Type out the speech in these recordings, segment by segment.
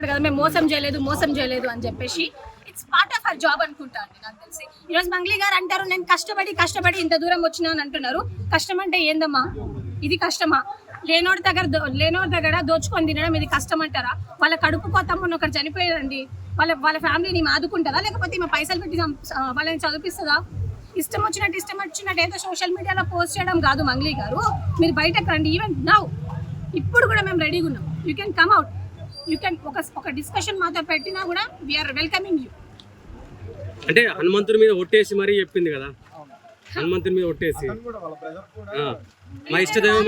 కదా మేము మోసం చేయలేదు అని చెప్పేసి it's part of our job అనుకుంటా అండి నాకు తెలిసి. ఈరోజు మంగ్లీ గారు అంటారు నేను కష్టపడి ఇంత దూరం వచ్చినా అని అంటున్నారు. కష్టం అంటే ఏందమ్మా? ఇది కష్టమా? లేనోడి దగ్గర దోచుకొని తినడం ఇది కష్టం అంటారా? వాళ్ళ కడుపు కోతమ్మని ఒకటి చనిపోయారండి, వాళ్ళ ఫ్యామిలీని ఆదుకుంటారా? లేకపోతే ఈమె పైసలు పెట్టి వాళ్ళని చదివిస్తుందా? ఇష్టం వచ్చినట్టు ఏదో సోషల్ మీడియాలో పోస్ట్ చేయడం కాదు మంగ్లీ గారు. మీరు బయటకు రండి. ఈవెన్ నౌ ఇప్పుడు కూడా మేము రెడీగా ఉన్నాం. You can come out. You can ఒక డిస్కషన్ మాతో పెట్టినా కూడా వీఆర్ వెల్కమింగ్ యూ. అంటే హనుమంతుడి మీద ఒట్టేసి మరీ చెప్పింది కదా, హనుమంతుడి మీద ఒట్టేసి మా ఇష్టదైవం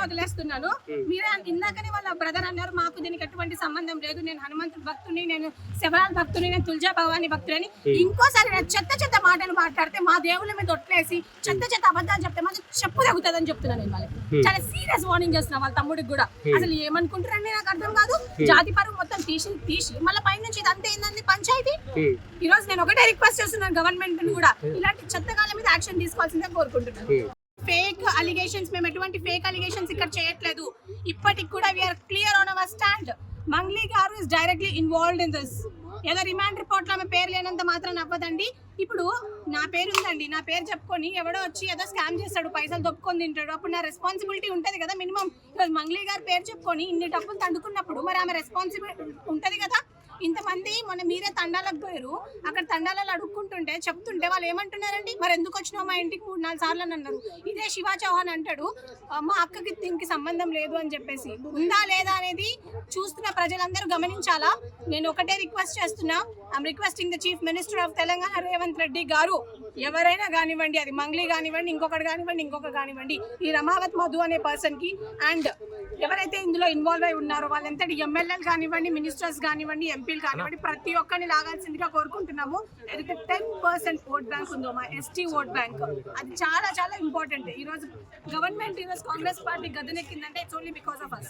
వదిలేస్తున్నాను. మీరే ఇందాకనే వాళ్ళ బ్రదర్ అన్నారు మాకు దీనికి ఎటువంటి సంబంధం లేదు, నేను హనుమంతుడి భక్తుని, నేను శివరాజ్ భక్తుని, నేను తులజా భవాని భక్తుని. ఇంకోసారి చెత్త మాటలు మాట్లాడితే మా దేవుళ్ళ మీద ఒట్లేసి చెత్త అబద్ధాలు చెప్తే మాకు చెప్పు తగ్గుతుందని చెప్తున్నాను నేను వాళ్ళకి. చాలా సీరియస్ వార్నింగ్ చేస్తున్నా వాళ్ళ తమ్ముడికి కూడా. అసలు ఏమనుకుంటారండి నాకు అర్థం కాదు. జాతి పరువు మొత్తం తీసి మళ్ళీ పై నుంచి ఇదంతా ఏందండి పంచాయతీ. ఈ రోజు నేను ఒకటే రిక్వెస్ట్ చేస్తున్నాను గవర్నమెంట్ కూడా ఇలాంటి చెత్తగాల మీద యాక్షన్ తీసుకోవాల్సిందే కోరుకుంటున్నాను. ఫేక్ అలిగేషన్స్, మేము ఎటువంటి ఫేక్ అలిగేషన్స్ ఇక్కడ చేయట్లేదు. ఇప్పటికి కూడా we are clear on our stand. Mangli గారు is directly involved in this. ఏదో రిమాండ్ రిపోర్ట్ లో ఆమె పేరు లేనంత మాత్రం అవ్వదండి. ఇప్పుడు నా పేరు ఉందండి, నా పేరు చెప్పుకొని ఎవడో వచ్చి ఏదో స్కామ్ చేస్తాడు, పైసలు దొప్పుకొని తింటాడు, అప్పుడు నా రెస్పాన్సిబిలిటీ ఉంటుంది కదా మినిమం. ఈరోజు మంగ్లీ గారు పేరు చెప్పుకొని ఇన్ని డబ్బులు తండుకున్నప్పుడు మరి ఆమె రెస్పాన్సిబిలిటీ ఉంటుంది కదా. ఇంతమంది మొన్న మీరే తండాలకు పోయారు, అక్కడ తండాలలో అడుక్కుంటుంటే చెప్తుంటే వాళ్ళు ఏమంటున్నారండి, మరి ఎందుకు వచ్చినావు మా ఇంటికి 3-4 సార్లు అని అన్నారు. ఇదే శివా చౌహాన్ అంటాడు మా అక్కకి దీనికి సంబంధం లేదు అని చెప్పేసి. ఉందా లేదా అనేది చూస్తున్న ప్రజలందరూ గమనించాలా. నేను ఒకటే రిక్వెస్ట్ చేస్తున్నా, I'm requesting the chief minister of Telangana Revanth Reddy గారు, ఎవరైనా కానివ్వండి, అది మంగ్లీ కానివ్వండి, ఇంకొకటి కానివ్వండి, ఈ రమావత్ మధు అనే పర్సన్ కి అండ్ ఎవరైతే ఇందులో ఇన్వాల్వ్ అయి ఉన్నారో వాళ్ళంతటి ఎమ్మెల్యేలు కానివ్వండి, మినిస్టర్స్ కానివ్వండి, ఎంపీలు కానివ్వండి, ప్రతి ఒక్కరిని లాగాల్సిందిగా కోరుకుంటున్నాము. ఏదైతే 10% ఓట్ బ్యాంక్ ఉందో మా ఎస్టీ ఓట్ బ్యాంక్, అది చాలా చాలా ఇంపార్టెంట్. ఈ రోజు గవర్నమెంట్ కాంగ్రెస్ పార్టీ గద్దెనెక్కిందంటే it's only because of us.